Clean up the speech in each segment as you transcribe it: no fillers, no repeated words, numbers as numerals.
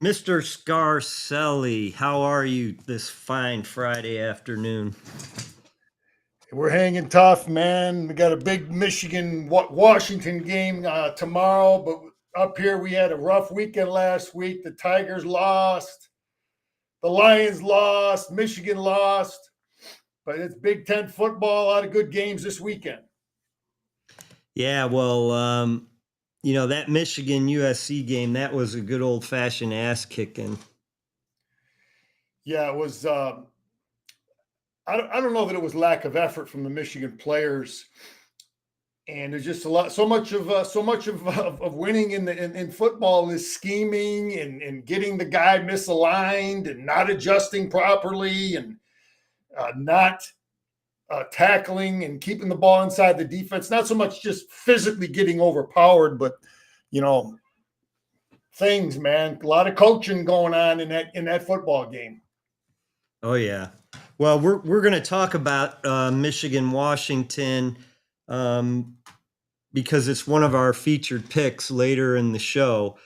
Mr. Scarcelli, how are you this fine Friday afternoon? We're hanging tough, man. We got a big Michigan Washington game tomorrow, but up here we had a rough weekend last week. The Tigers lost, the Lions lost, Michigan lost, but it's Big Ten football. A lot of good games this weekend. Yeah, well, that Michigan USC game, that was a good old fashioned ass kicking. Yeah, it was. I don't know that it was lack of effort from the Michigan players, and there's just a lot, so much of winning in football is scheming and getting the guy misaligned and not adjusting properly and not tackling and keeping the ball inside the defense. Not so much just physically getting overpowered, but you know things, man. A lot of coaching going on in that football game. Oh yeah. Well, we're going to talk about Michigan Washington um, because it's one of our featured picks later in the show.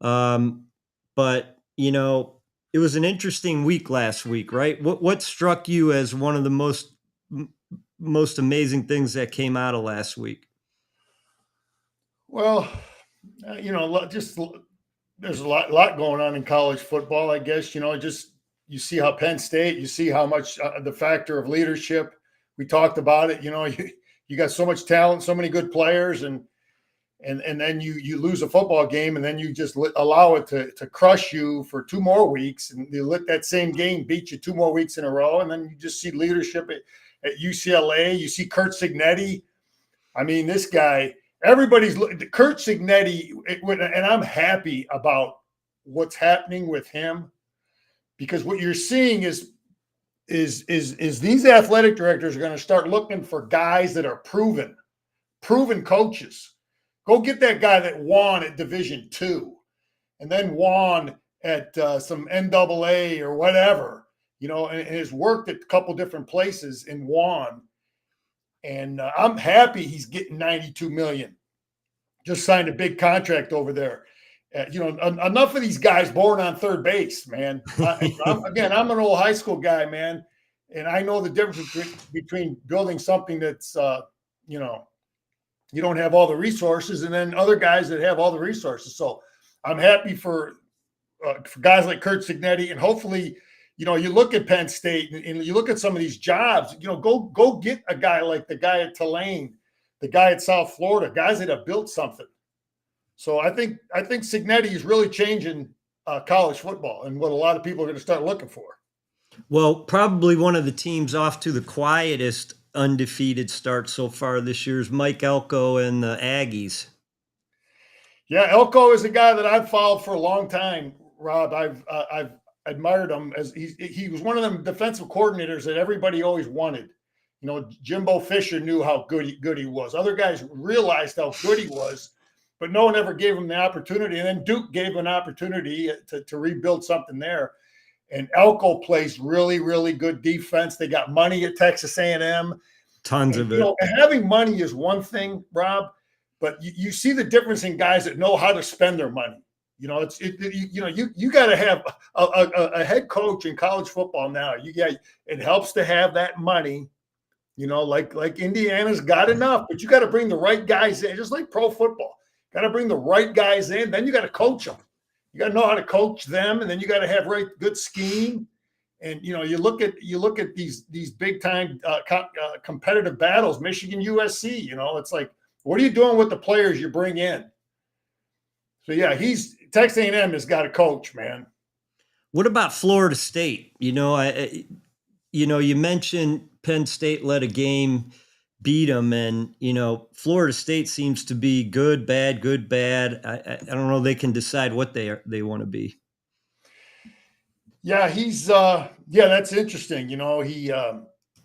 But it was an interesting week last week, right? What struck you as one of the most amazing things that came out of last week? Well, just there's a lot going on in college football. I guess just you see how Penn State, you see how much the factor of leadership. We talked about it. You got so much talent, so many good players, and then you lose a football game, and then you just allow it to crush you for 2 more weeks, and you let that same game beat you 2 more weeks in a row, and then you just see leadership at UCLA. You see Kurt Signetti. I mean, this guy. Everybody's Kurt Signetti, and I'm happy about what's happening with him because what you're seeing is these athletic directors are going to start looking for guys that are proven coaches. Go get that guy that won at Division II, and then won at some NAA or whatever, and has worked at a couple different places and won. And I'm happy he's getting $92 million. Just signed a big contract over there. Enough of these guys born on third base, man. I'm an old high school guy, man, and I know the difference between building something that's, you don't have all the resources, and then other guys that have all the resources. So I'm happy for guys like Kurt Signetti, and hopefully, you look at Penn State and you look at some of these jobs. Go get a guy like the guy at Tulane, the guy at South Florida, guys that have built something. So I think Signetti is really changing college football and what a lot of people are going to start looking for. Well, probably one of the teams off to the quietest undefeated start so far this year is Mike Elko and the Aggies. Yeah, Elko is a guy that I've followed for a long time, Rob. I've admired him as he was one of them defensive coordinators that everybody always wanted. Jimbo Fisher knew how good he was. Other guys realized how good he was, but no one ever gave him the opportunity. And then Duke gave him an opportunity to rebuild something there. And Elko plays really, really good defense. They got money at Texas A&M. Tons of it. Having money is one thing, Rob, but you see the difference in guys that know how to spend their money. You got to have a head coach in college football now. It helps to have that money. Like Indiana's got enough, but you got to bring the right guys in, just like pro football. Got to bring the right guys in. Then you got to coach them. You got to know how to coach them, and then you got to have good scheme. And you look at these big time competitive battles, Michigan USC. It's like, what are you doing with the players you bring in? So yeah, Texas A&M has got a coach, man. What about Florida State? You mentioned Penn State let a game beat them, and Florida State seems to be good, bad, good, bad. I don't know. They can decide what they want to be. Yeah, that's interesting.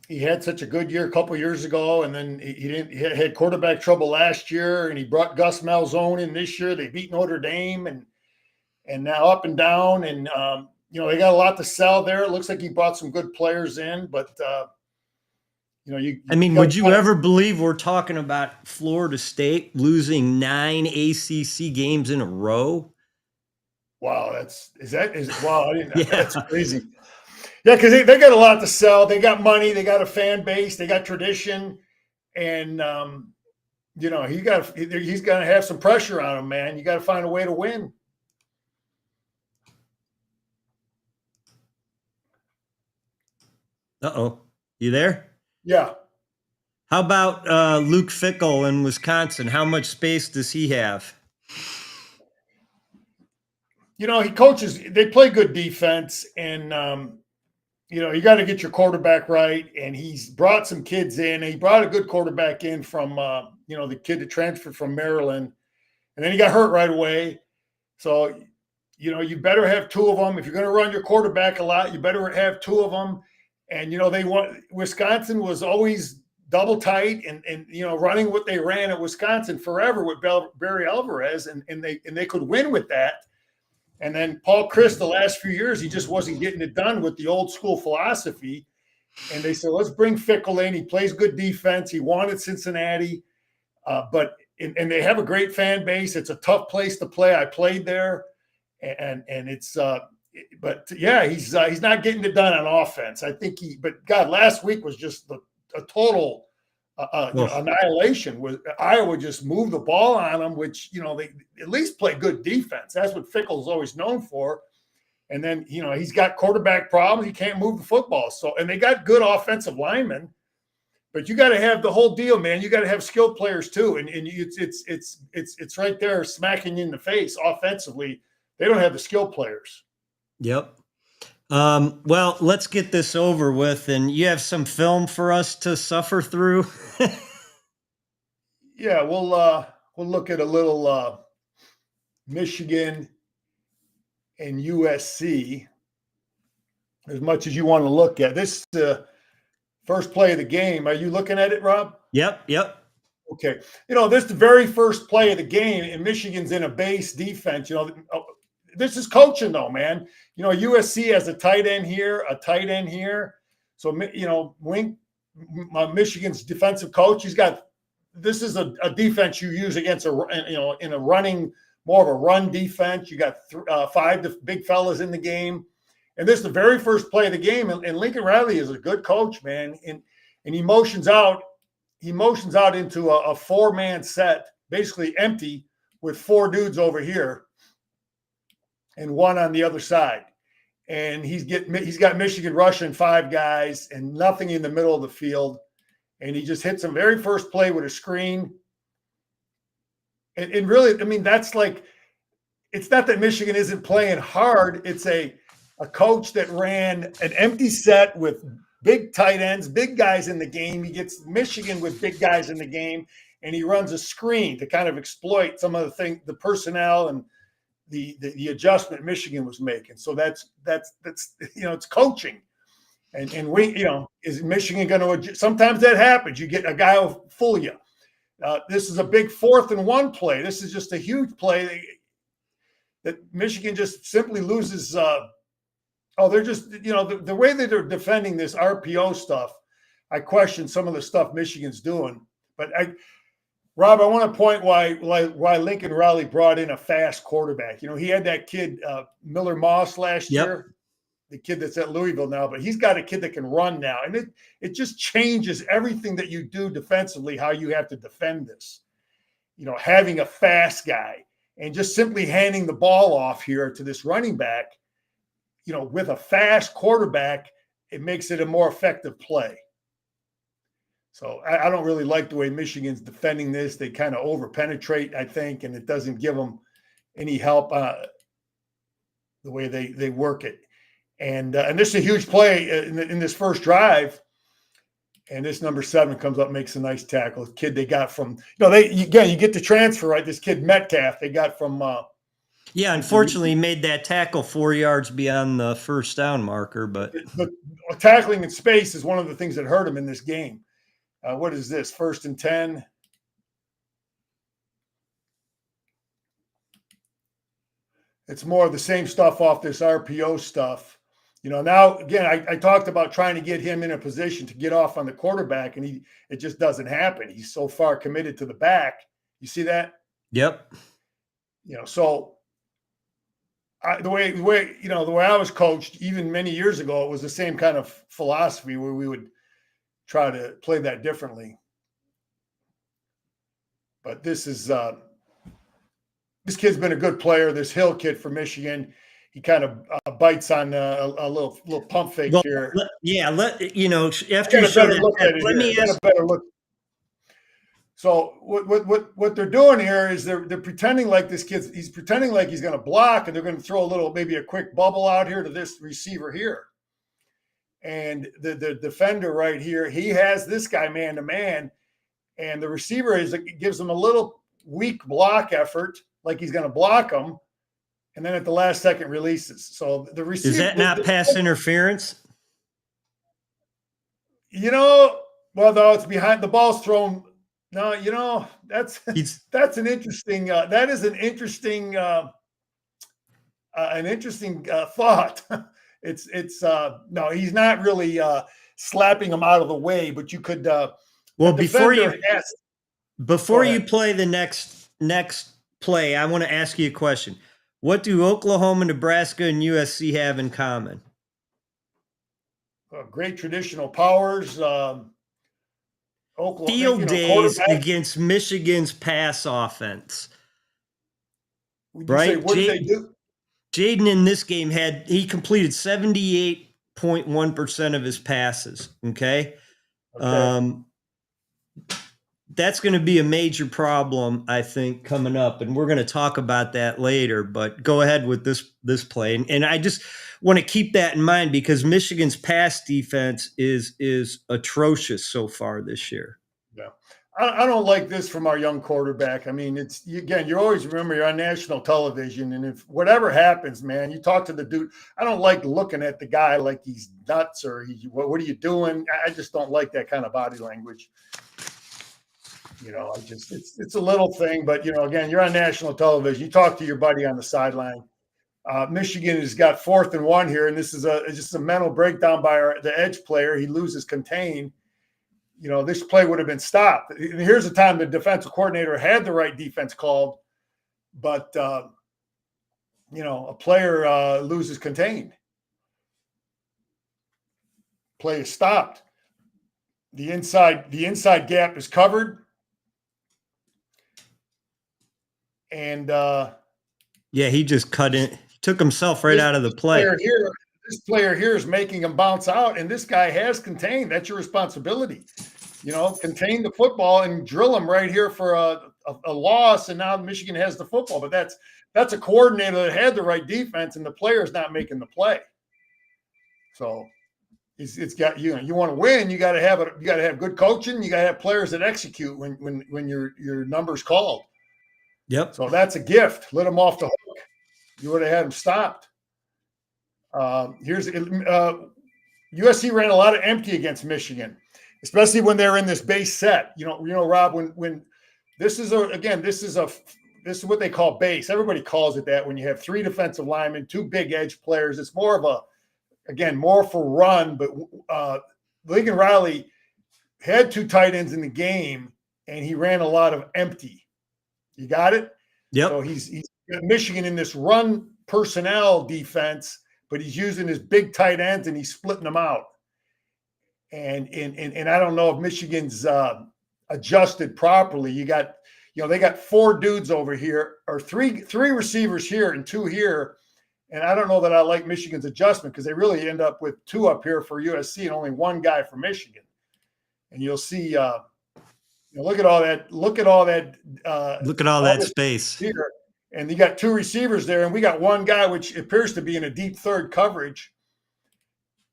He had such a good year a couple years ago, and then he had quarterback trouble last year, and he brought Gus Malzahn in this year. They beat Notre Dame, and now up and down, and they got a lot to sell there. It looks like he brought some good players in, but would you ever believe we're talking about Florida State losing 9 ACC games in a row? Wow, wow, I didn't Yeah. that's crazy. Yeah, because they got a lot to sell. They got money, they got a fan base, they got tradition, and he's gonna have some pressure on him, man. You got to find a way to win. Uh-oh. You there? Yeah. How about Luke Fickell in Wisconsin? How much space does he have? He coaches, they play good defense, and you got to get your quarterback right. And he's brought some kids in. He brought a good quarterback in from the kid that transferred from Maryland, and then he got hurt right away. So you better have two of them. If you're going to run your quarterback a lot, you better have two of them. And Wisconsin was always double tight and running what they ran at Wisconsin forever with Barry Alvarez, and they could win with that. And then Paul Chryst, the last few years, he just wasn't getting it done with the old school philosophy. And they said, let's bring Fickell in. He plays good defense. He wanted Cincinnati, and they have a great fan base. It's a tough place to play. I played there, and it's but yeah, he's not getting it done on offense. I think but God, last week was just a total annihilation. With Iowa just moved the ball on them, which they at least play good defense. That's what Fickell's always known for. And then he's got quarterback problems. He can't move the football. So, and they got good offensive linemen, but you got to have the whole deal, man. You got to have skilled players too, and it's right there smacking you in the face offensively. They don't have the skilled players. Yep. Well, let's get this over with. And you have some film for us to suffer through. Yeah, we'll look at a little Michigan and USC. As much as you want to look at this, first play of the game. Are you looking at it, Rob? Yep. Okay. This is the very first play of the game, and Michigan's in a base defense. This is coaching, though, man. USC has a tight end here, a tight end here. So, Michigan's defensive coach, this is a defense you use against in a running, more of a run defense. You got 5 big fellas in the game. And this is the very first play of the game. And Lincoln Riley is a good coach, man. And he motions out into a 4-man set, basically empty, with 4 dudes over here and 1 on the other side. And he's got Michigan rushing 5 guys and nothing in the middle of the field. And he just hits them very first play with a screen. And really, I mean, that's like, it's not that Michigan isn't playing hard. It's a coach that ran an empty set with big tight ends, big guys in the game. He gets Michigan with big guys in the game, and he runs a screen to kind of exploit some of the personnel and the adjustment Michigan was making. So that's it's coaching. And we, is Michigan going to adjust? Sometimes that happens. You get a guy who'll fool you. This is a big 4th and 1 play. This is just a huge play that Michigan just simply loses. They're just, the way that they're defending this RPO stuff, I question some of the stuff Michigan's doing. But Rob, I want to point why Lincoln Riley brought in a fast quarterback. He had that kid, Miller Moss last year, the kid that's at Louisville now, but he's got a kid that can run now. And it just changes everything that you do defensively, how you have to defend this. Having a fast guy and just simply handing the ball off here to this running back, with a fast quarterback, it makes it a more effective play. So I don't really like the way Michigan's defending this. They kind of over-penetrate, I think, and it doesn't give them any help the way they work it. And this is a huge play in this first drive. And this number 7 comes up, makes a nice tackle. Kid they got from, you get the transfer, right? This kid Metcalf, they got from unfortunately, he made that tackle 4 yards beyond the first down marker. But tackling in space is one of the things that hurt him in this game. What is this? 1st and 10. It's more of the same stuff off this RPO stuff. Now, again, I talked about trying to get him in a position to get off on the quarterback, and it just doesn't happen. He's so far committed to the back. You see that? Yep. So the way the way I was coached, even many years ago, it was the same kind of philosophy where we would try to play that differently. But this kid's been a good player. This Hill kid from Michigan, he kind of bites on a little pump fake Well, here. after you Get a show better that, look at it let here. me Get ask. a better look. So what they're doing here is they're pretending like he's pretending like he's going to block, and they're going to throw maybe a quick bubble out here to this receiver here. And the defender right here, he has this guy man to man, and the receiver gives him a little weak block effort, like he's going to block him, and then at the last second releases. So the receiver, Is that not pass interference? Well, though it's behind the ball's thrown. No, that's an interesting. That is an interesting thought. It's no, he's not really slapping him out of the way, but you could. Well, before you ahead. play the next play, I want to ask you a question. What do Oklahoma, Nebraska, and USC have in common? Great traditional powers. Oklahoma, field days against Michigan's pass offense. Right? What did they do? Jaden in this game he completed 78.1% of his passes. Okay. That's going to be a major problem, I think, coming up, and we're going to talk about that later. But go ahead with this play, and I just want to keep that in mind because Michigan's pass defense is atrocious so far this year. Yeah, I don't like this from our young quarterback. I mean, you always remember you're on national television, and if whatever happens, man, you talk to the dude. I don't like looking at the guy like he's nuts or what are you doing? I just don't like that kind of body language. It's a little thing, but again, you're on national television. You talk to your buddy on the sideline. Michigan has got 4th and 1 here, and this is just a mental breakdown by the edge player. He loses contain. This play would have been stopped. And here's the time the defensive coordinator had the right defense called, but a player loses contain. Play is stopped. The inside gap is covered. And he just cut in, took himself right out of the play. This player here is making him bounce out, and this guy has contained. That's your responsibility. Contain the football and drill him right here for a loss, and now Michigan has the football. But that's a coordinator that had the right defense, and the player's not making the play. So it's got you want to win, you got to have good coaching, you got to have players that execute when your number's called. Yep. So that's a gift. Let him off the hook. You would have had him stopped. USC ran a lot of empty against Michigan, especially when they're in this base set. Rob, when this is what they call base. Everybody calls it that when you have 3 defensive linemen, 2 big edge players. It's more for run, but Lincoln Riley had 2 tight ends in the game, and he ran a lot of empty. You got it? Yep. So he's got Michigan in this run personnel defense, but he's using his big tight ends and he's splitting them out. And I don't know if Michigan's adjusted properly. You got, they got 4 dudes over here, or three receivers here and 2 here. And I don't know that I like Michigan's adjustment because they really end up with 2 up here for USC and only 1 guy for Michigan. And you'll see. Look at all that. Look at all that space here, and you got 2 receivers there, and we got 1 guy which appears to be in a deep third coverage,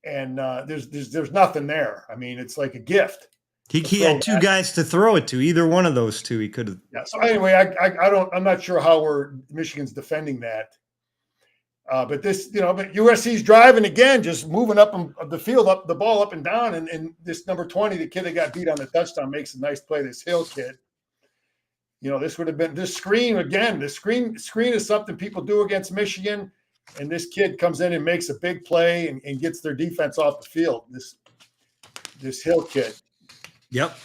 and there's nothing there. I mean, it's like a gift. He had 2 guys to throw it to. Either one of those 2, he could have. Yeah. So anyway, I'm not sure how Michigan's defending that. But USC's driving again, just moving up the field, up the ball up and down. And this number 20, the kid that got beat on the touchdown, makes a nice play. This Hill kid, this would have been this screen again. The screen is something people do against Michigan. And this kid comes in and makes a big play and gets their defense off the field. This Hill kid. Yep.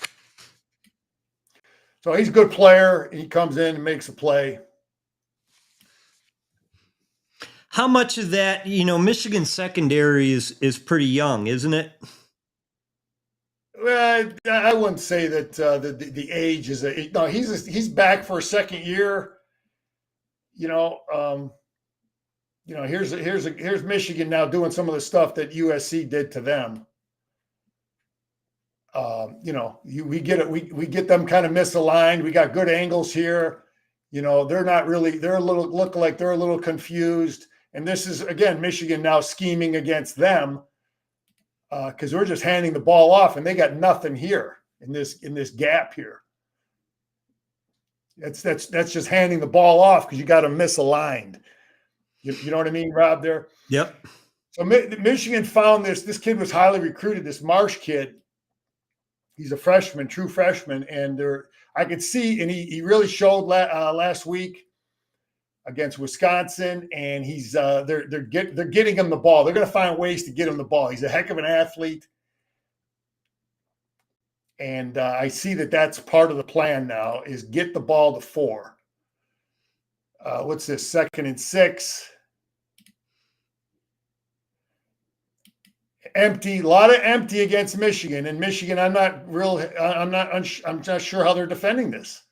So he's a good player. He comes in and makes a play. How much of that, Michigan secondary is pretty young, isn't it? Well, I wouldn't say that the age is a no. He's back for a second year. You know, here's Michigan now doing some of the stuff that USC did to them. We get it. We get them kind of misaligned. We got good angles here. They're not really. They're look like they're a little confused. And this is again Michigan now scheming against them because we're just handing the ball off, and they got nothing here in this gap here. That's just handing the ball off because you got them misaligned. You know what I mean, Rob? There. Yep. So Michigan found this. This kid was highly recruited. This Marsh kid. He's a freshman, true freshman, and I could see, and he really showed last week against Wisconsin, and they're getting him the ball. They're going to find ways to get him the ball. He's a heck of an athlete, and I see that that's part of the plan now is get the ball to 4. What's this? 2nd and 6. Empty, a lot of empty against Michigan. And Michigan, I'm not sure how they're defending this.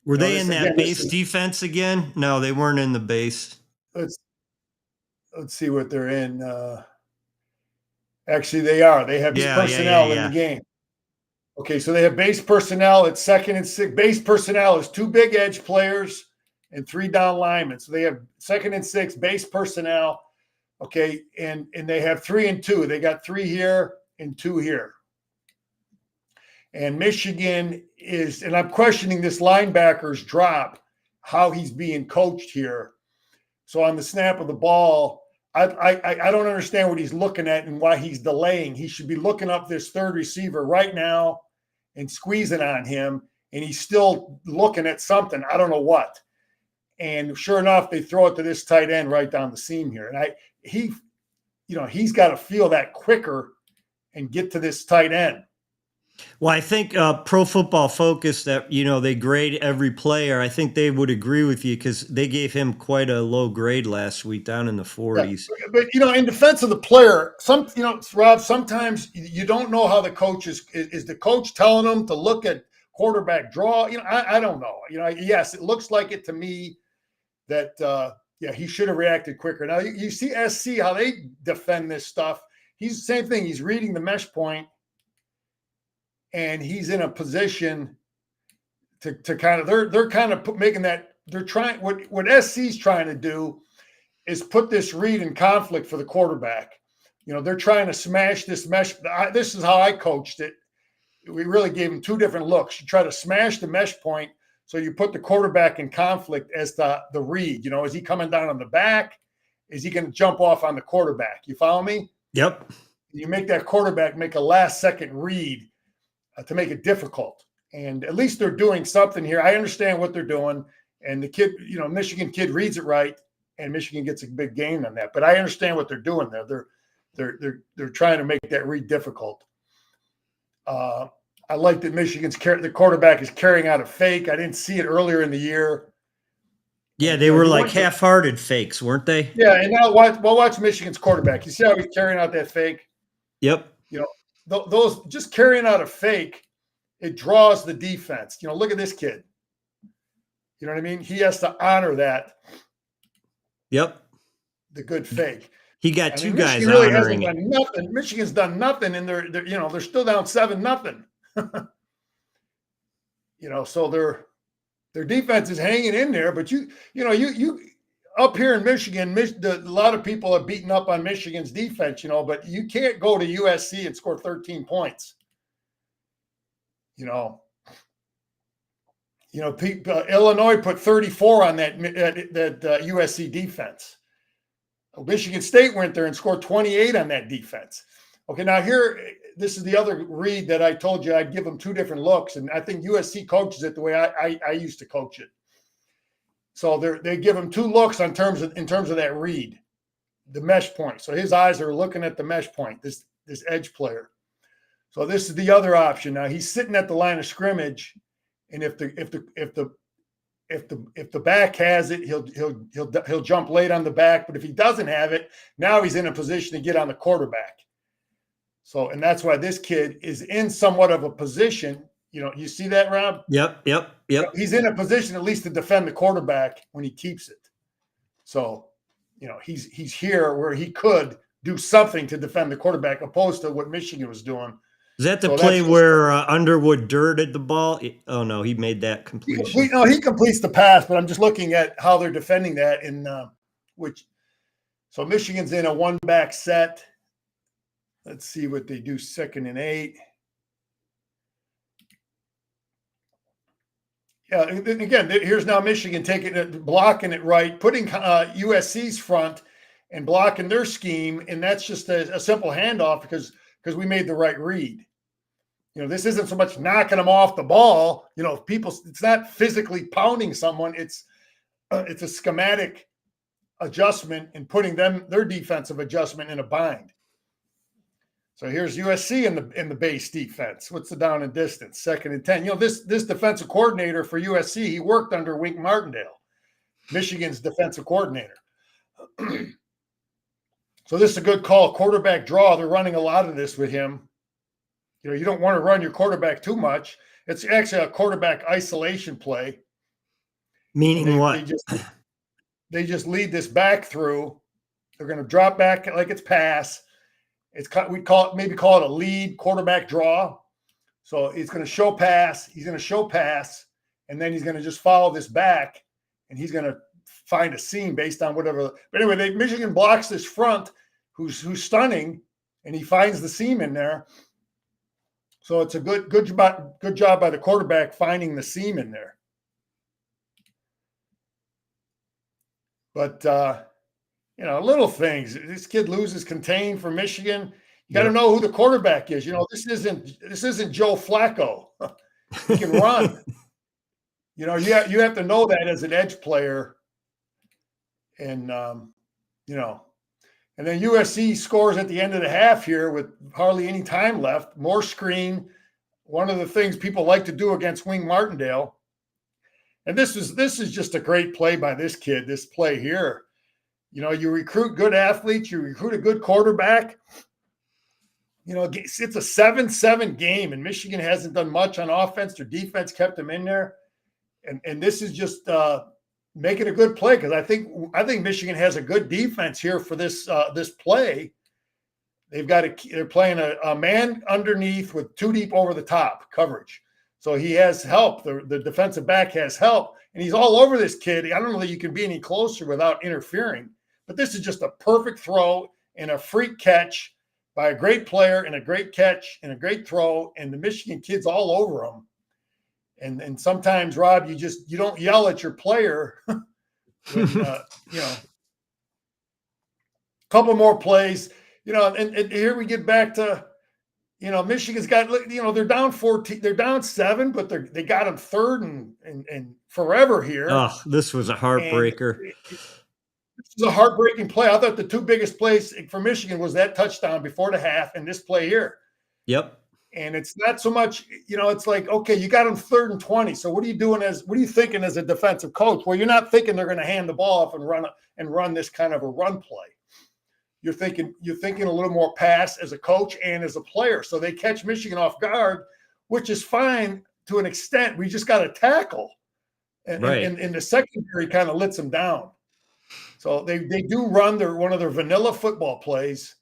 Were they in that base defense again? No, they weren't in the base. Let's see what they're in. Actually, they are. They have base personnel in the game. Okay, so they have base personnel at 2nd and 6. Base personnel is 2 big edge players and 3 down linemen. So they have 2nd and 6 base personnel. Okay, and they have 3 and 2. They got 3 here and 2 here. And Michigan is, and I'm questioning this linebacker's drop, how he's being coached here. So on the snap of the ball, I don't understand what he's looking at and why he's delaying. He should be looking up this third receiver right now and squeezing on him, and he's still looking at something. I don't know what. And sure enough, they throw it to this tight end right down the seam here. And he's got to feel that quicker and get to this tight end. Well, I think Pro Football Focus that, they grade every player. I think they would agree with you because they gave him quite a low grade last week, down in the 40s. Yeah. But, in defense of the player, Rob, sometimes you don't know how the coach is the coach telling them to look at quarterback draw? I don't know. Yes, it looks like it to me that, he should have reacted quicker. Now, you see SC, how they defend this stuff. He's the same thing. He's reading the mesh point, and he's in a position to kind of they're kind of making that they're trying what SC's trying to do is put this read in conflict for the quarterback. They're trying to smash this mesh. This is how I coached it. We really gave him 2 different looks. You try to smash the mesh point, so you put the quarterback in conflict as the read. Is he coming down on the back? Is he going to jump off on the quarterback? You follow me? Yep. You make that quarterback make a last-second read to make it difficult. And at least they're doing something here. I understand what they're doing. And the kid, Michigan kid reads it right, and Michigan gets a big gain on that. But I understand what they're doing there. They're trying to make that read difficult. I like that the quarterback is carrying out a fake. I didn't see it earlier in the year. Yeah, they were like half-hearted fakes, weren't they? Yeah, and now watch Michigan's quarterback. You see how he's carrying out that fake? Yep. Those just carrying out a fake, it draws the defense. Look at this kid. You know what I mean? He has to honor that. Yep. The good fake. He got 2 guys honoring it. Nothing. Michigan's done nothing, and they're still down 7-0. So their defense is hanging in there. But you up here in Michigan, a lot of people are beating up on Michigan's defense, but you can't go to USC and score 13 points. Illinois put 34 on that USC defense. Michigan State went there and scored 28 on that defense. Okay, now this is the other read that I told you I'd give them 2 different looks, and I think USC coaches it the way I used to coach it. So they give him 2 looks in terms of that read, the mesh point. So his eyes are looking at the mesh point, this edge player. So this is the other option. Now he's sitting at the line of scrimmage, and if the if the back has it, he'll jump late on the back. But if he doesn't have it, now he's in a position to get on the quarterback. So, and that's why this kid is in somewhat of a position. You see that, Rob? Yep. He's in a position at least to defend the quarterback when he keeps it. So, he's here where he could do something to defend the quarterback, opposed to what Michigan was doing. Is that the play where Underwood dirted the ball? Oh no, he made that completion. He completes the pass, but I'm just looking at how they're defending that so Michigan's in a one-back set. Let's see what they do. 2nd and 8. Yeah, and again, here's now Michigan taking it, blocking it right, putting USC's front and blocking their scheme, and that's just a simple handoff because we made the right read. This isn't so much knocking them off the ball. It's not physically pounding someone. It's a schematic adjustment and putting their defensive adjustment in a bind. So here's USC in the base defense. What's the down and distance? 2nd and 10. This defensive coordinator for USC, he worked under Wink Martindale, Michigan's defensive coordinator. So this is a good call. Quarterback draw. They're running a lot of this with him. You don't want to run your quarterback too much. It's actually a quarterback isolation play. Meaning what? They just lead this back through. They're going to drop back like it's pass. We call it a lead quarterback draw. So he's going to show pass. He's going to show pass, and then he's going to just follow this back, and he's going to find a seam based on whatever. But anyway, Michigan blocks this front, who's stunning, and he finds the seam in there. So it's a good job by the quarterback finding the seam in there. But little things. This kid loses contain for Michigan. You got to know who the quarterback is. This isn't Joe Flacco. He can run. You have to know that as an edge player. And and then USC scores at the end of the half here with hardly any time left. More screen. One of the things people like to do against Wink Martindale. And this is just a great play by this kid. This play here. You recruit good athletes. You recruit a good quarterback. It's a 7-7 game, and Michigan hasn't done much on offense. Their defense kept them in there, and this is just making a good play because I think Michigan has a good defense here for this play. They're playing a man underneath with 2 deep over the top coverage, so he has help. The defensive back has help, and he's all over this kid. I don't know that you can be any closer without interfering. But this is just a perfect throw and a freak catch by a great player and a great catch and a great throw, and the Michigan kids all over him. And sometimes, Rob, you don't yell at your player. When, couple more plays, and here we get back to, Michigan's got, they're down 14, they're down 7, but they got them 3rd and forever here. Oh, this was a heartbreaker. This is a heartbreaking play. I thought the 2 biggest plays for Michigan was that touchdown before the half and this play here. Yep. And it's not so much, it's like, okay, you got them 3rd and 20. So what are you thinking as a defensive coach? Well, you're not thinking they're going to hand the ball off and run this kind of a run play. You're thinking a little more pass as a coach and as a player. So they catch Michigan off guard, which is fine to an extent. We just got to tackle. And the secondary kind of lets them down. So they do run one of their vanilla football plays,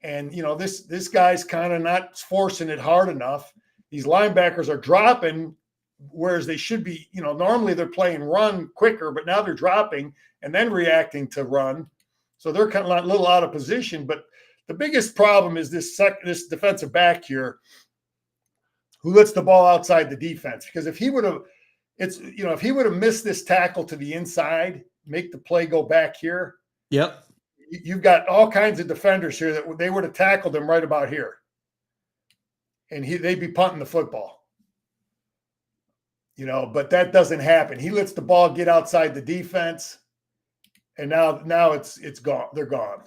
and this guy's kind of not forcing it hard enough. These linebackers are dropping, whereas they should be. Normally they're playing run quicker, but now they're dropping and then reacting to run. So they're kind of a little out of position. But the biggest problem is this defensive back here, who lets the ball outside the defense. Because if he would have missed this tackle to the inside, make the play go back here. Yep. You've got all kinds of defenders here that they would have tackled him right about here. And they'd be punting the football. But that doesn't happen. He lets the ball get outside the defense. And now it's gone. They're gone.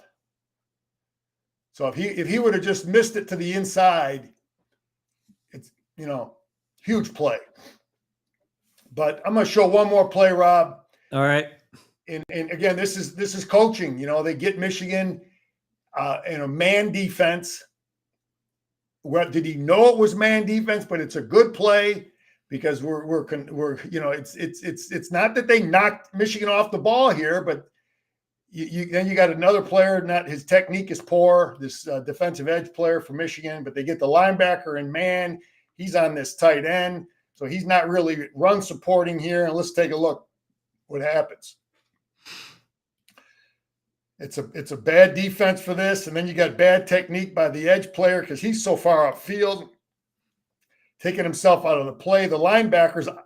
So if he would have just missed it to the inside, it's, huge play. But I'm going to show one more play, Rob. All right. And again, this is coaching. They get Michigan in a man defense. What did he know it was man defense? But it's a good play because we're it's not that they knocked Michigan off the ball here, but then you got another player. Not his technique is poor. This defensive edge player for Michigan, but they get the linebacker in man. He's on this tight end, so he's not really run supporting here. And let's take a look what happens. It's a bad defense for this, and then you got bad technique by the edge player because he's so far upfield, taking himself out of the play. The linebacker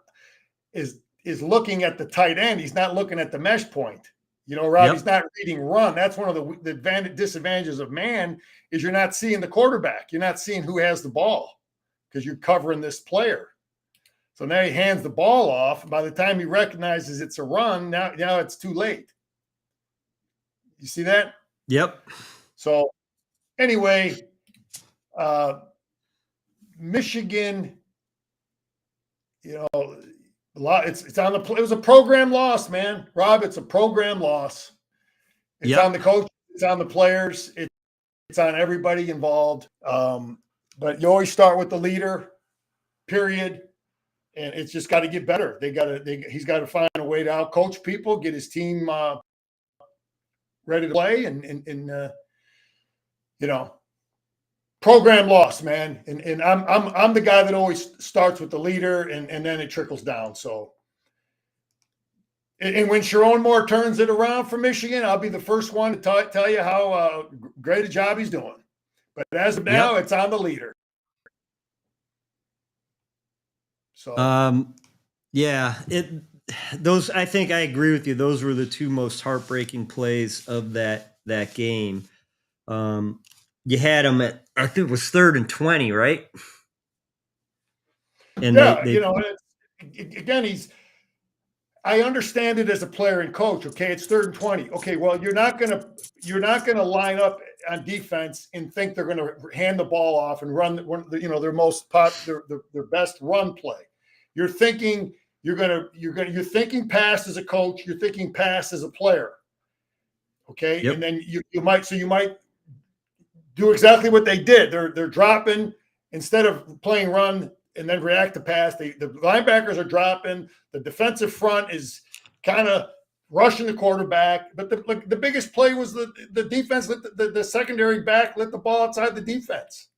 is looking at the tight end. He's not looking at the mesh point. Rob, He's not reading run. That's one of the disadvantages of man is you're not seeing the quarterback. You're not seeing who has the ball because you're covering this player. So now he hands the ball off. By the time he recognizes it's a run, now it's too late. You see that? Yep. So anyway, Michigan, a lot. It's on the. It was a program loss, man. Rob, it's a program loss. It's on the coach. It's on the players. It's on everybody involved. But you always start with the leader. Period. And it's just got to get better. He's got to find a way to outcoach people, get his team ready to play, and program loss, man. And I'm the guy that always starts with the leader, and then it trickles down. So, and when Sharon Moore turns it around for Michigan, I'll be the first one to tell you how great a job he's doing. But as of now, it's on the leader. So, those, I think I agree with you. Those were the two most heartbreaking plays of that game. You had them at, I think it was 3rd and 20, right? And again, I understand it as a player and coach. Okay, it's 3rd and 20. Okay, well, you're not gonna line up on defense and think they're gonna hand the ball off and run their best run play. You're thinking you're thinking pass as a coach. You're thinking pass as a player. Okay, and then you might do exactly what they did. They're dropping instead of playing run and then react to pass. The linebackers are dropping. The defensive front is kind of rushing the quarterback. But the biggest play was the defense. The secondary back let the ball outside the defense.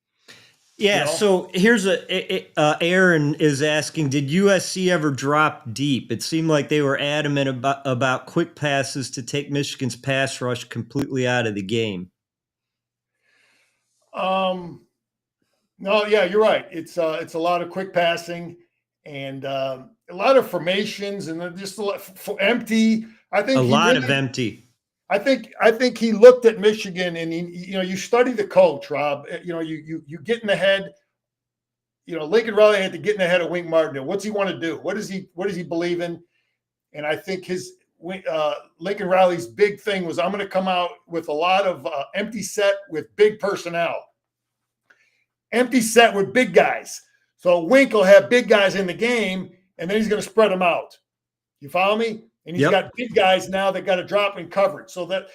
Yeah. So here's Aaron is asking, did USC ever drop deep? It seemed like they were adamant about quick passes to take Michigan's pass rush completely out of the game. No, yeah, you're right. It's a lot of quick passing and a lot of formations and just empty. I think a lot of empty. I think he looked at Michigan and you study the coach, Rob. You get in the head. Lincoln Riley had to get in the head of Wink Martindale. What's he want to do? What does he believe in? And I think Lincoln Riley's big thing was, I'm going to come out with a lot of empty set with big personnel. Empty set with big guys. So Wink will have big guys in the game, and then he's going to spread them out. You follow me? And he's got big guys now that got to drop in coverage. So that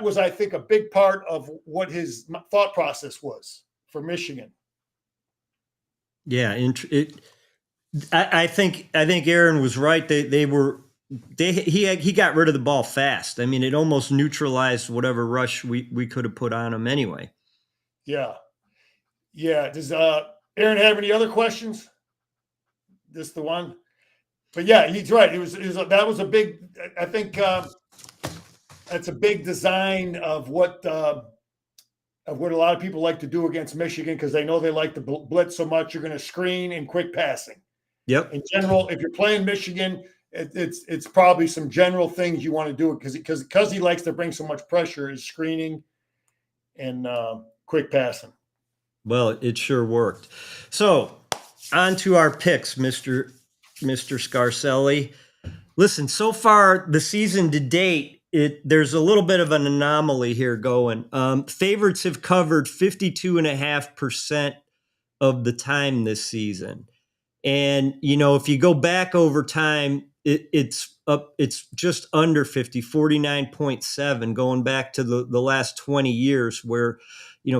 was, I think, a big part of what his thought process was for Michigan. Yeah, I think Aaron was right. He got rid of the ball fast. I mean, it almost neutralized whatever rush we could have put on him anyway. Yeah. Does Aaron have any other questions? This the one? But yeah, he's right. That was a big. I think that's a big design of what a lot of people like to do against Michigan, because they know they like to blitz so much. You're going to screen and quick passing. Yep. In general, if you're playing Michigan, it's probably some general things you want to do because he likes to bring so much pressure is screening and quick passing. Well, it sure worked. So on to our picks, Mr. Scarcelli. Listen, so far the season to date, there's a little bit of an anomaly here going. Favorites have covered 52.5% of the time this season. And, if you go back over time, it's just under 50, 49.7, going back to the last 20 years where,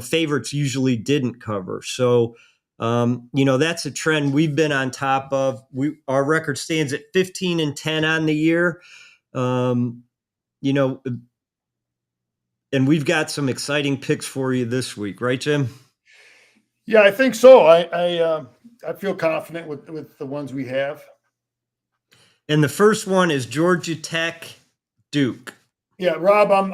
favorites usually didn't cover. So, that's a trend we've been on top of. Our record stands at 15-10 on the year. Um, you know, and we've got some exciting picks for you this week, right, Jim? Yeah, I think so. I feel confident with the ones we have. And the first one is Georgia Tech, Duke. Yeah, Rob, I'm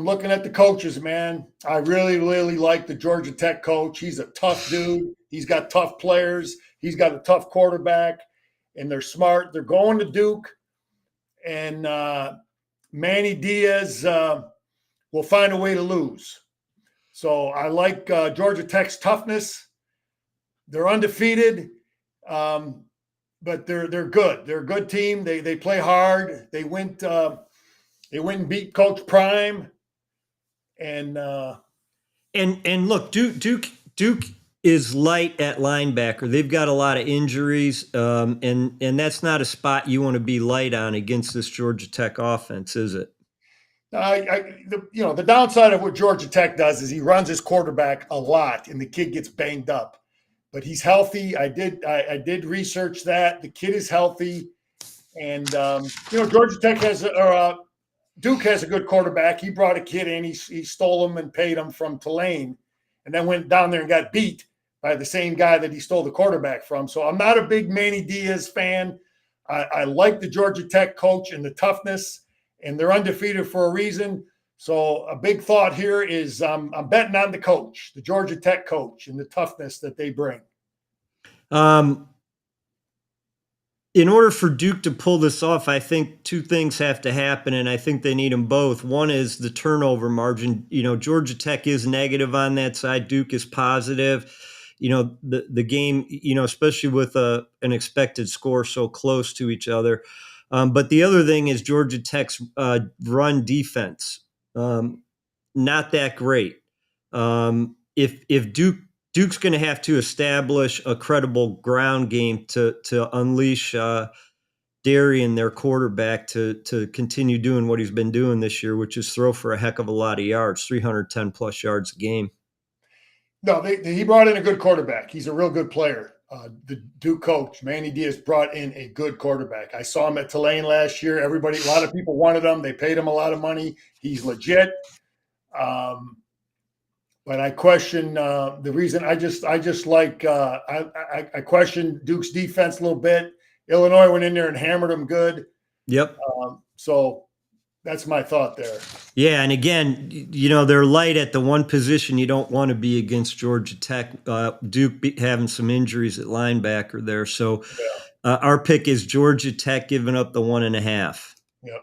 looking at the coaches, man. I really, really like the Georgia Tech coach. He's a tough dude. He's got tough players. He's got a tough quarterback, and they're smart. They're going to Duke, and Manny Diaz will find a way to lose. So I like Georgia Tech's toughness. They're undefeated, but they're good. They're a good team. They play hard. They went and beat Coach Prime, and look, Duke is light at linebacker. They've got a lot of injuries, and that's not a spot you want to be light on against this Georgia Tech offense, is it? The downside of what Georgia Tech does is he runs his quarterback a lot, and the kid gets banged up. But he's healthy. I did research that the kid is healthy, and Georgia Tech Duke has a good quarterback. He brought a kid in. He stole him and paid him from Tulane, and then went down there and got beat by the same guy that he stole the quarterback from. So I'm not a big Manny Diaz fan. I like the Georgia Tech coach and the toughness, and they're undefeated for a reason. So a big thought here is I'm betting on the coach, the Georgia Tech coach, and the toughness that they bring. In order for Duke to pull this off, I think two things have to happen, and I think they need them both. One is the turnover margin. Georgia Tech is negative on that side. Duke is positive. The game, especially with an expected score so close to each other. But the other thing is Georgia Tech's run defense. Not that great. If Duke's going to have to establish a credible ground game to unleash Darian, their quarterback, to continue doing what he's been doing this year, which is throw for a heck of a lot of yards, 310 plus yards a game. No, he brought in a good quarterback. He's a real good player. The Duke coach, Manny Diaz, brought in a good quarterback. I saw him at Tulane last year. A lot of people wanted him. They paid him a lot of money. He's legit. But I question the reason. I question Duke's defense a little bit. Illinois went in there and hammered them good. Yep. So that's my thought there. Yeah, and again, they're light at the one position you don't want to be against Georgia Tech. Duke having some injuries at linebacker there. So our pick is Georgia Tech giving up the 1.5. Yep.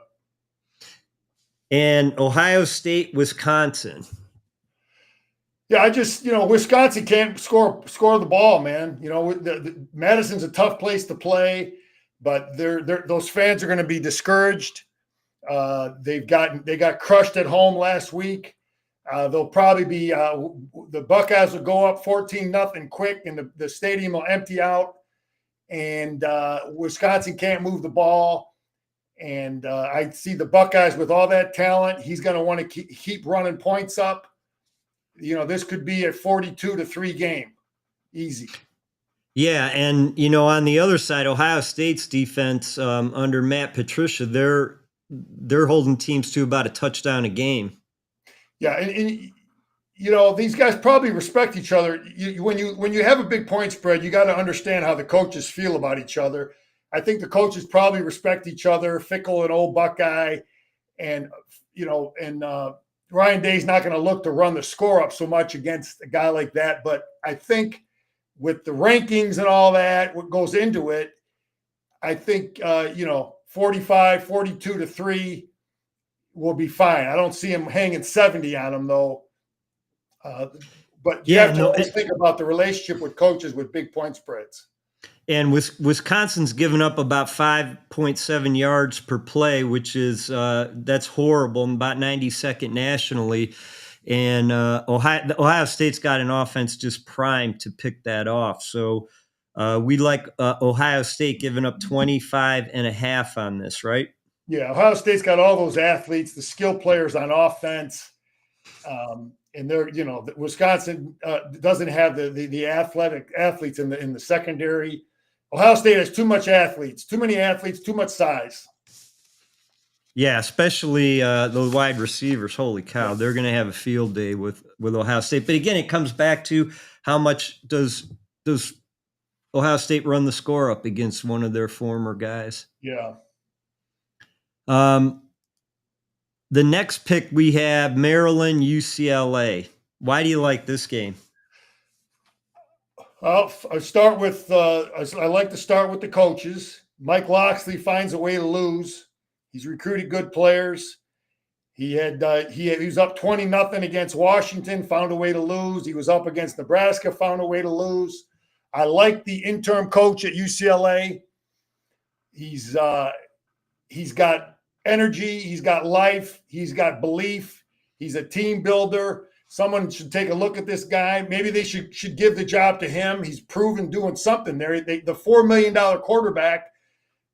And Ohio State, Wisconsin. Yeah, Wisconsin can't score the ball, man. Madison's a tough place to play, but those fans are going to be discouraged. They got crushed at home last week. They'll probably be the Buckeyes will go up 14-0 quick, and the stadium will empty out. And Wisconsin can't move the ball. And I see the Buckeyes with all that talent. He's going to want to keep running points up. This could be a 42-3 game. Easy. Yeah, and on the other side, Ohio State's defense under Matt Patricia, they're holding teams to about a touchdown a game. Yeah, and these guys probably respect each other. When you have a big point spread, you got to understand how the coaches feel about each other. I think the coaches probably respect each other. Fickle, an old Buckeye, and Ryan Day's not going to look to run the score up so much against a guy like that. But I think with the rankings and all that, what goes into it, I think, 45, 42-3 will be fine. I don't see him hanging 70 on him, though. But you have to always think about the relationship with coaches with big point spreads. And Wisconsin's given up about 5.7 yards per play, which is that's horrible, about 92nd nationally. And Ohio State's got an offense just primed to pick that off. So We like Ohio State giving up 25.5 on this, right? Yeah, Ohio State's got all those athletes, the skill players on offense. And they're, Wisconsin doesn't have the athletic athletes in the secondary. Ohio State has too many athletes, too much size. Yeah, especially the wide receivers. Holy cow, they're going to have a field day with Ohio State. But again, it comes back to how much does Ohio State run the score up against one of their former guys? Yeah. The next pick we have Maryland, UCLA. Why do you like this game? I start with I like to start with the coaches. Mike Loxley finds a way to lose. He's recruited good players. He was up 20-0 against Washington, found a way to lose. He was up against Nebraska, found a way to lose. I like the interim coach at UCLA. He's got energy, he's got life, he's got belief, he's a team builder. Someone should take a look at this guy. Maybe they should give the job to him. He's proven doing something there. The $4 million quarterback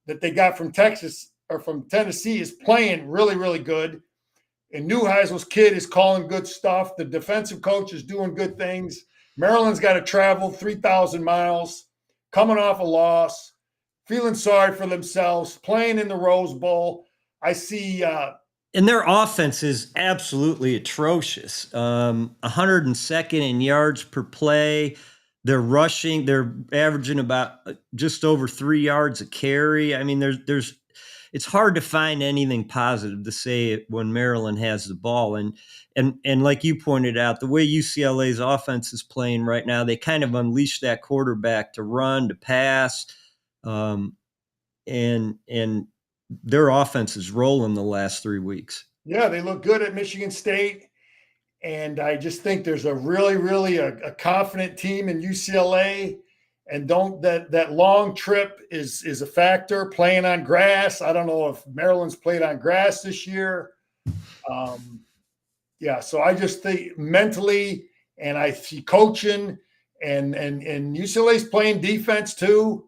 that they got from Texas or from Tennessee is playing really, really good. And Neuheisel's kid is calling good stuff. The defensive coach is doing good things. Maryland's got to travel 3,000 miles, coming off a loss, feeling sorry for themselves, playing in the Rose Bowl. I see. And their offense is absolutely atrocious. 102nd in yards per play. They're rushing. They're averaging about just over 3 yards a carry. I mean, there's it's hard to find anything positive to say when Maryland has the ball. And like you pointed out, the way UCLA's offense is playing right now, they kind of unleash that quarterback to run, to pass, and their offense is rolling the last 3 weeks. Yeah, they look good at Michigan State. And I just think there's a really, really a confident team in UCLA. And that long trip is a factor. Playing on grass. I don't know if Maryland's played on grass this year. So I just think mentally, and I see coaching, and UCLA's playing defense too.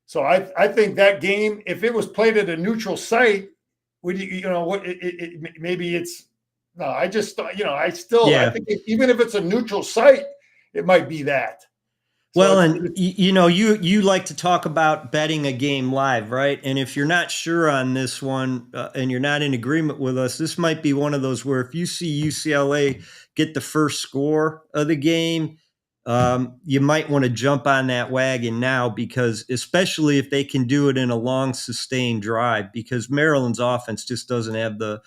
So I think that game, if it was played at a neutral site, maybe it's no. I think even if it's a neutral site, it might be that. Well, and you like to talk about betting a game live, right? And if you're not sure on this one and you're not in agreement with us, this might be one of those where if you see UCLA get the first score of the game, you might want to jump on that wagon now, because especially if they can do it in a long, sustained drive, because Maryland's offense just doesn't have the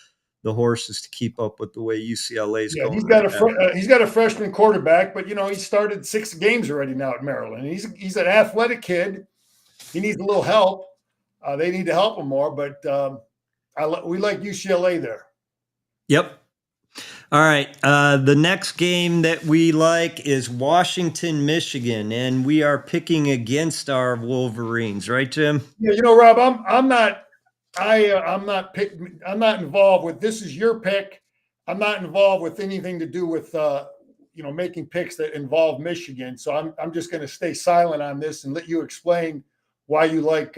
horses to keep up with the way UCLA's going. He's got a freshman quarterback, but he started 6 games already now at Maryland. He's an athletic kid. He needs a little help. They need to help him more, but we like UCLA there. Yep. All right. The next game that we like is Washington, Michigan, and we are picking against our Wolverines, right, Jim? Yeah, Rob, I'm not involved with this. Is your pick. I'm not involved with anything to do with making picks that involve Michigan. So I'm just going to stay silent on this and let you explain why you like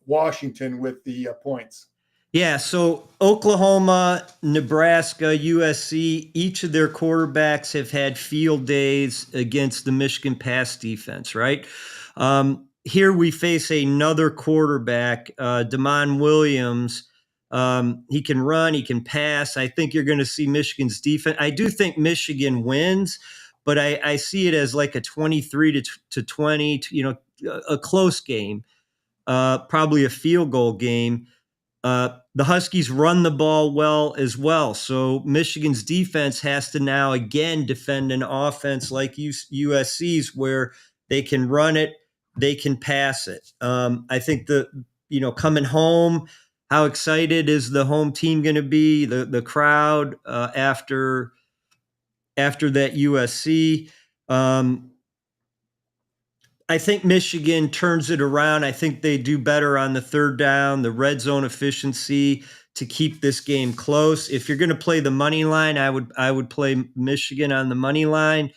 Washington with the points. Yeah, so Oklahoma, Nebraska, USC, each of their quarterbacks have had field days against the Michigan pass defense, right? Here we face another quarterback, Damon Williams. He can run, he can pass. I think you're going to see Michigan's defense. I do think Michigan wins, but I see it as like a 23 to 20, a close game, probably a field goal game. The Huskies run the ball well as well. So Michigan's defense has to now again defend an offense like USC's, where they can run it, they can pass it. I think coming home, how excited is the home team going to be? The crowd after that USC. I think Michigan turns it around. I think they do better on the third down, the red zone efficiency to keep this game close. If you're going to play the money line, I would play Michigan on the money line,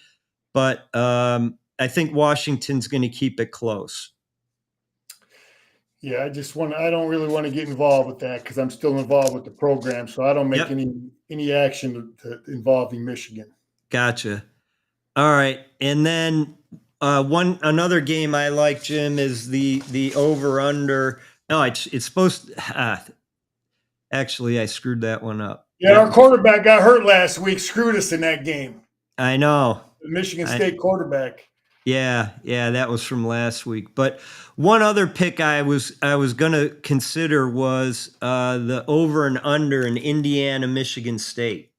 but I think Washington's going to keep it close. Yeah, I don't really want to get involved with that because I'm still involved with the program. So I don't make Yep. any action involving Michigan. Gotcha. All right. And then another game I like, Jim, is the over under. No, it's supposed actually I screwed that one up. Yeah, our quarterback got hurt last week, screwed us in that game. I know. The Michigan State quarterback. Yeah, that was from last week. But one other pick I was gonna consider was the over and under in Indiana, Michigan State.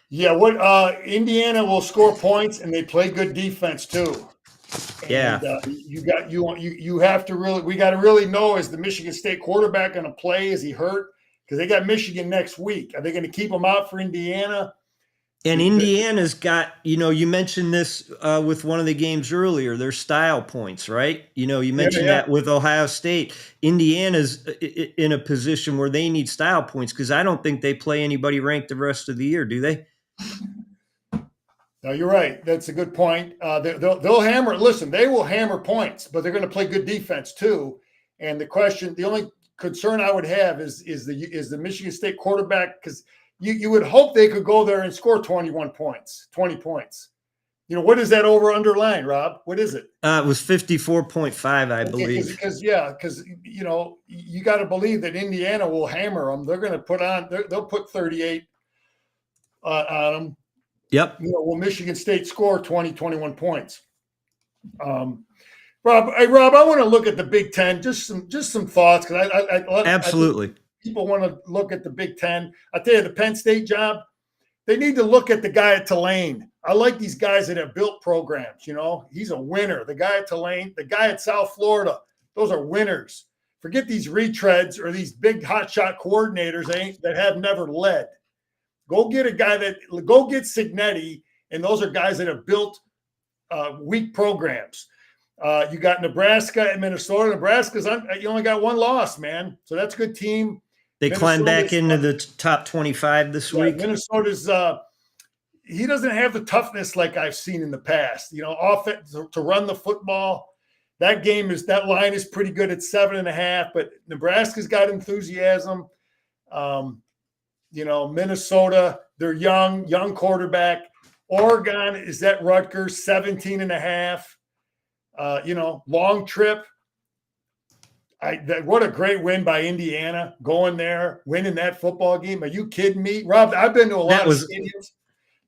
Yeah, what Indiana will score points and they play good defense too. And Yeah. you have to really we got to really know, is the Michigan State quarterback going to play? Is he hurt? Because they got Michigan next week. Are they going to keep him out for Indiana? And Indiana's got, you mentioned this with one of the games earlier, their style points, right? You mentioned that with Ohio State. Indiana's in a position where they need style points because I don't think they play anybody ranked the rest of the year, do they? No, you're right. That's a good point. They'll hammer. Listen, they will hammer points, but they're going to play good defense too. And the only concern I would have is the Michigan State quarterback, because you would hope they could go there and score 20 points. What is that over underline, Rob? What is it? It was 54.5, I believe. Because you got to believe that Indiana will hammer them. They're going to they'll put 38 on them. Yep. Will Michigan State score 21 points? Rob, I want to look at the Big Ten. Just some thoughts, because absolutely. People want to look at the Big Ten. I tell you, the Penn State job, they need to look at the guy at Tulane. I like these guys that have built programs. He's a winner. The guy at Tulane, the guy at South Florida, those are winners. Forget these retreads or these big hotshot coordinators that have never led. Go get go get Signetti, and those are guys that have built weak programs. You got Nebraska and Minnesota. Nebraska's you only got one loss, man. So that's a good team. They climbed back into the top 25 this week. Minnesota's he doesn't have the toughness like I've seen in the past. Offense to run the football. That line is pretty good at 7.5, but Nebraska's got enthusiasm. Minnesota, they're young quarterback. Oregon is at Rutgers, 17.5. Long trip. What a great win by Indiana, going there, winning that football game. Are you kidding me? Rob, I've been to a lot of stadiums.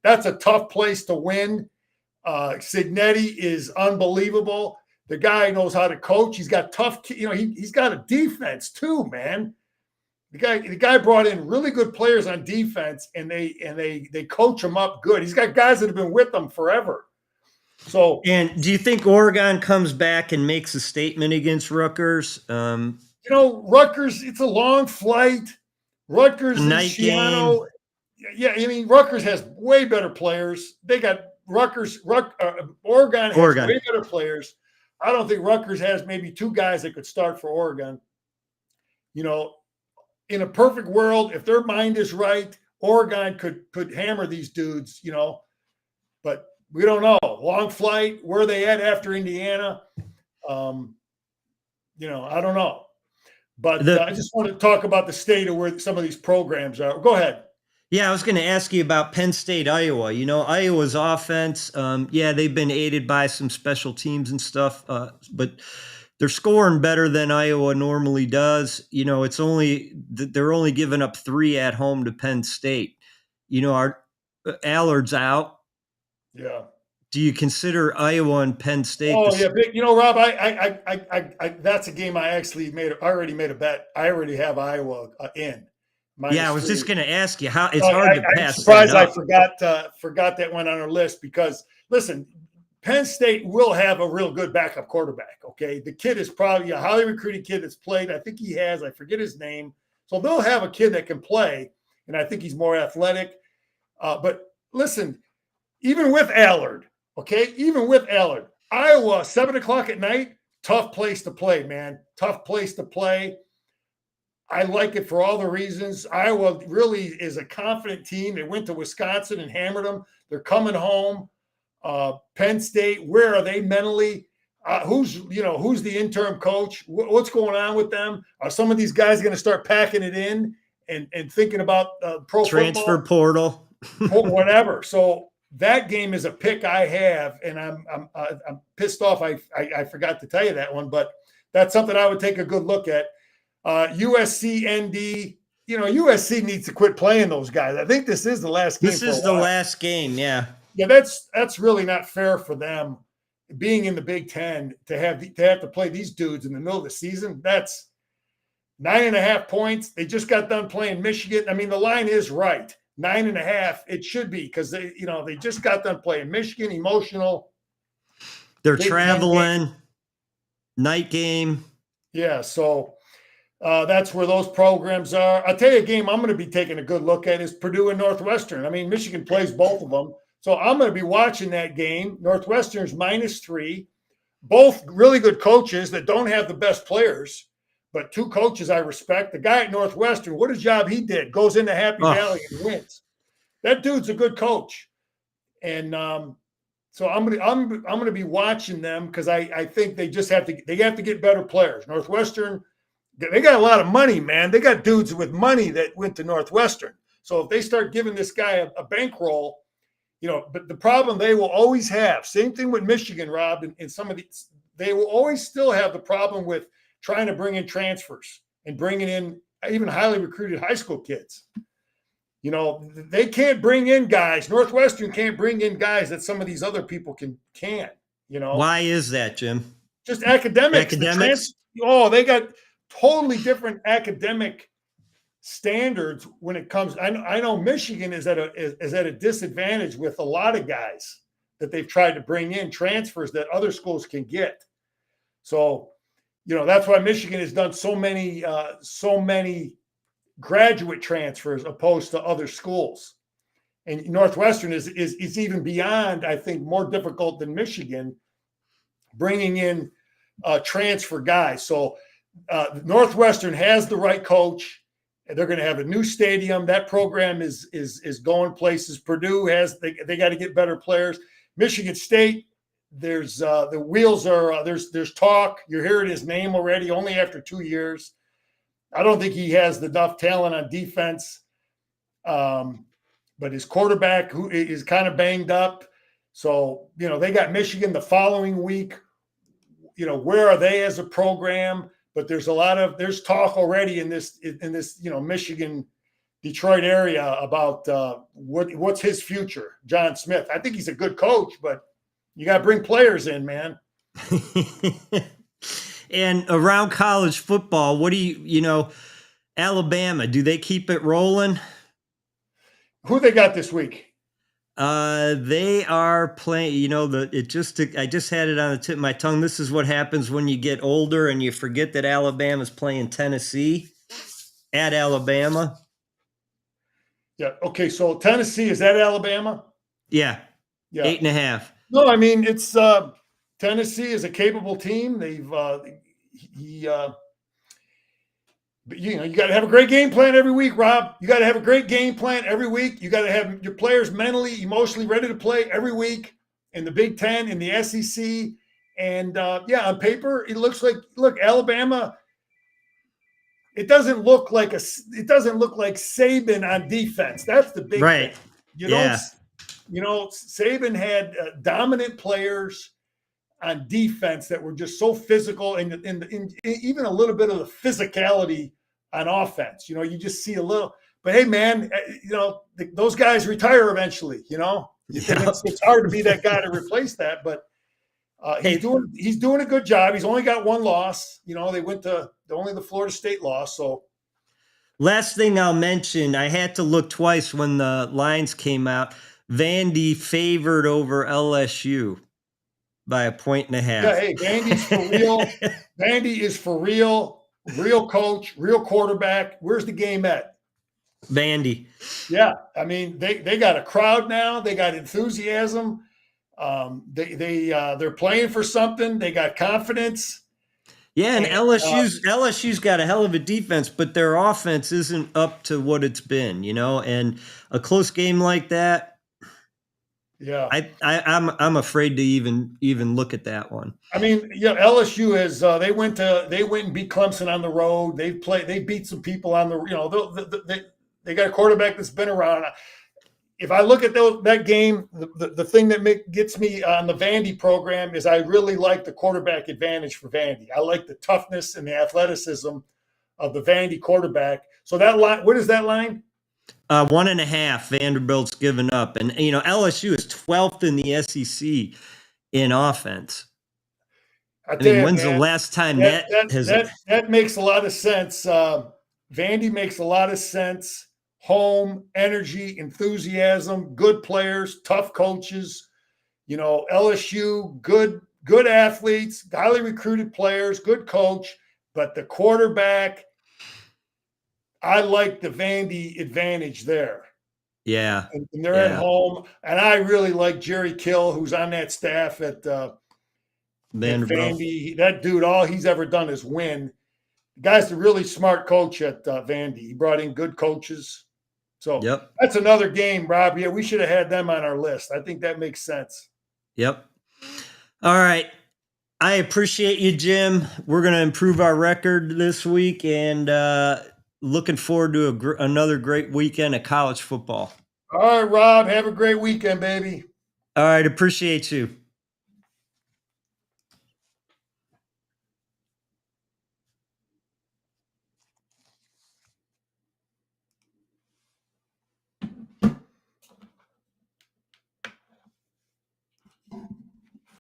That's a tough place to win. Signetti is unbelievable. The guy knows how to coach. He's got tough, he's got a defense too, man. The guy brought in really good players on defense, and they coach them up good. He's got guys that have been with them forever. So, and do you think Oregon comes back and makes a statement against Rutgers? Rutgers, it's a long flight. Rutgers and Shiano. Yeah, Rutgers has way better players. They got Oregon has way better players. I don't think Rutgers has maybe two guys that could start for Oregon. In a perfect world, if their mind is right, Oregon could hammer these dudes, but we don't know. Long flight, where are they at after Indiana? I don't know. But I just want to talk about the state of where some of these programs are. Go ahead. Yeah, I was going to ask you about Penn State, Iowa. Iowa's offense, they've been aided by some special teams and stuff, but they're scoring better than Iowa normally does. They're only giving up 3 at home to Penn State. Our Allard's out. Yeah. Do you consider Iowa and Penn State? Oh yeah, Rob, I that's a game I actually already made a bet. I already have Iowa in. I was just going to ask you how it's hard to pass. I'm surprised I forgot that one on our list, because listen, Penn State will have a real good backup quarterback. Okay, the kid is probably a highly recruited kid that's played. I think I forget his name. So they'll have a kid that can play, and I think he's more athletic. But listen, even with Allard, Iowa, 7:00 at night, tough place to play, man. Tough place to play. I like it for all the reasons. Iowa really is a confident team. They went to Wisconsin and hammered them. They're coming home. Penn State, where are they mentally? who's the interim coach? What's going on with them? Are some of these guys going to start packing it in and thinking about pro Transfer football, portal, whatever? So that game is a pick I have, and I'm pissed off. I forgot to tell you that one, but that's something I would take a good look at. USC ND. USC needs to quit playing those guys. I think this is the last game. This is the last game, yeah. Yeah, that's really not fair for them, being in the Big Ten, to have to play these dudes in the middle of the season. That's 9.5 points. They just got done playing Michigan. I mean, the line is right. 9.5. It should be, because they just got done playing Michigan. Emotional. They're traveling. Night game. Yeah, so that's where those programs are. I'll tell you a game I'm going to be taking a good look at is Purdue and Northwestern. I mean, Michigan plays both of them. So I'm going to be watching that game. Northwestern's -3. Both really good coaches that don't have the best players, but two coaches I respect. The guy at Northwestern, what a job he did. Goes into Happy Valley and wins. That dude's a good coach. And so I'm gonna be watching them, because I think they have to get better players. Northwestern, they got a lot of money, man. They got dudes with money that went to Northwestern. So if they start giving this guy a bankroll, but the problem they will always have, same thing with Michigan, Rob, and some of these, they will always still have the problem with trying to bring in transfers and bringing in even highly recruited high school kids. They can't bring in guys. Northwestern can't bring in guys that some of these other people can. Why is that, Jim? Just academics. They got totally different academic standards when it comes. I know Michigan is at a disadvantage with a lot of guys that they've tried to bring in, transfers that other schools can get. So, that's why Michigan has done so many graduate transfers opposed to other schools. And Northwestern is even beyond, I think, more difficult than Michigan, bringing in transfer guys. So Northwestern has the right coach. They're going to have a new stadium. That program is going places. Purdue they got to get better players. Michigan State, there's the wheels are there's talk. You're hearing his name already, only after 2 years. I don't think he has enough talent on defense. But his quarterback, who is kind of banged up. So, they got Michigan the following week. Where are they as a program? But there's talk already in this Michigan, Detroit area about what's his future, John Smith. I think he's a good coach, but you got to bring players in, man. And around college football, what do Alabama, do they keep it rolling? Who they got this week? They are playing, I just had it on the tip of my tongue. This is what happens when you get older and you forget that Alabama's playing Tennessee at Alabama. Yeah. Okay. So Tennessee is at Alabama. Yeah. 8.5. No, I mean, it's Tennessee is a capable team. They've but you got to have a great game plan every week, Rob. You got to have a great game plan every week. You got to have your players mentally, emotionally ready to play every week in the Big Ten, in the SEC. And on paper, it looks like, Alabama, it doesn't look like Saban on defense. That's the big thing. Saban had dominant players on defense that were just so physical, and even a little bit of the physicality on offense. You just see a little, but hey, man, those guys retire eventually. It's hard to be that guy to replace that, but he's doing a good job. He's only got one loss. They went to only the Florida State loss. So last thing I'll mention, I had to look twice when the lines came out. Vandy favored over LSU by 1.5 points. Yeah, hey, Vandy's for real. Vandy is for real. Real coach, real quarterback. Where's the game at? Vandy. Yeah, I mean, they got a crowd now. They got enthusiasm. They're playing for something. They got confidence. Yeah, and LSU's got a hell of a defense, but their offense isn't up to what it's been, And a close game like that, Yeah. I'm afraid to even look at that one. I mean, yeah, LSU is they went and beat Clemson on the road. They beat some people on the they got a quarterback that's been around. If I look at that game, the thing that gets me on the Vandy program is I really like the quarterback advantage for Vandy. I like the toughness and the athleticism of the Vandy quarterback. So that line, what is that line? 1.5. Vanderbilt's given up, and LSU is 12th in the SEC in offense. I I tell mean, you, when's the man, last time that has? that makes a lot of sense. Vandy makes a lot of sense. Home, energy, enthusiasm, good players, tough coaches. LSU, good athletes, highly recruited players, good coach, but the quarterback, I like the Vandy advantage there. Yeah, And they're at home, and I really like Jerry Kill, who's on that staff at Vanderbilt. Vandy. That dude, all he's ever done is win. The guy's a really smart coach at Vandy. He brought in good coaches. So Yep. that's another game, Rob. Yeah, we should have had them on our list. I think that makes sense. Yep. All right. I appreciate you, Jim. We're going to improve our record this week, and looking forward to another great weekend of college football. All right, Rob. Have a great weekend, baby. All right. Appreciate you.